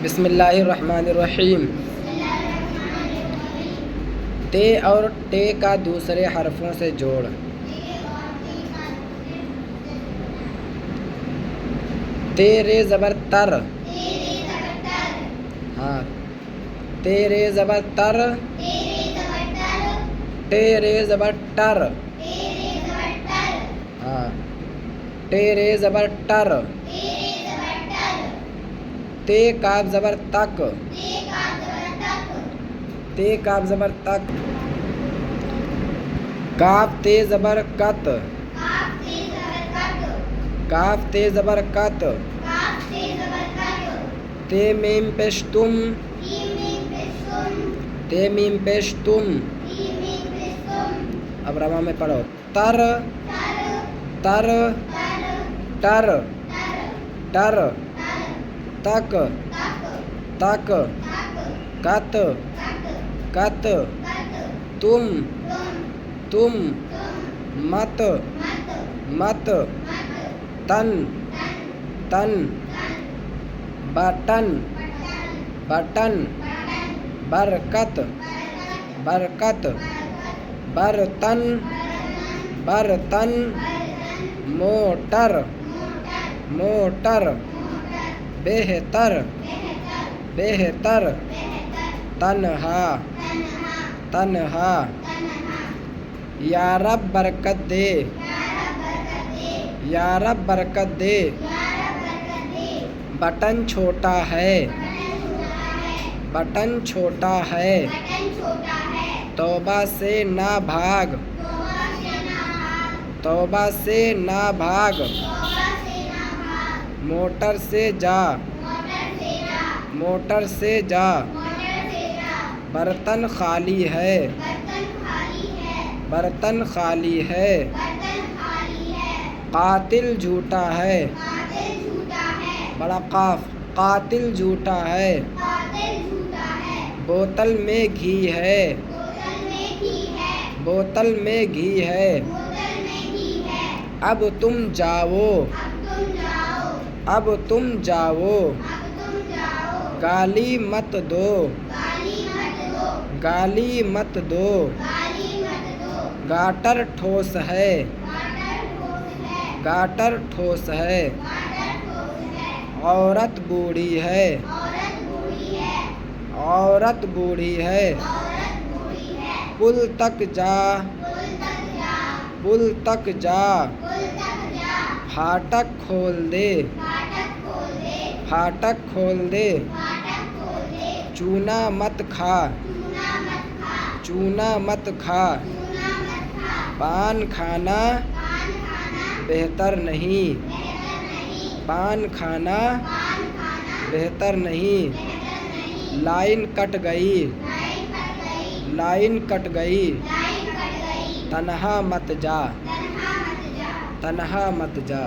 बिस्मिल्लाहिर्रहमानिर्रहीम। ते और टे का दूसरे हरफों से जोड़। तेरे ज़बर तर। हाँ, तेरे ज़बर तर। तेरे ज़बर टर। हाँ, तेरे ज़बर टर। ते काफ ज़बर तक। ते काफ ज़बर तक। काफ ते ज़बर कत। काफ ते ज़बर कत। ते मीम पेश तुम। ते मीम पेश तुम। अब रमा में पढ़ो। तर तर टर टर तक तक कत कत तुम तुम मत मत तन तन बटन बटन बरकत बरकत बर्तन बर्तन मोटर मोटर बेहतर बेहतर तन्हा तन्हा या रब बरकत दे या रब बरकत दे बटन छोटा है बटन छोटा है तौबा से ना भाग तौबा से ना भाग मोटर से जा मोटर से जा बर्तन खाली है बर्तन खाली है कातिल झूठा है बड़ा काफ कातिल झूठा है बोतल में घी है बोतल में घी है अब तुम जाओ अब तुम जाओ गाली मत दो गाली मत दो गाटर ठोस है गाटर ठोस है औरत बूढ़ी है औरत बूढ़ी है पुल तक जा पुल तक जा फाटक खोल दे फाटक खोल दे चूना मत खा चूना मत खा पान खाना बेहतर नहीं पान खाना बेहतर नहीं लाइन कट गई लाइन कट गई तन्हा मत जा तन्हा मत जा।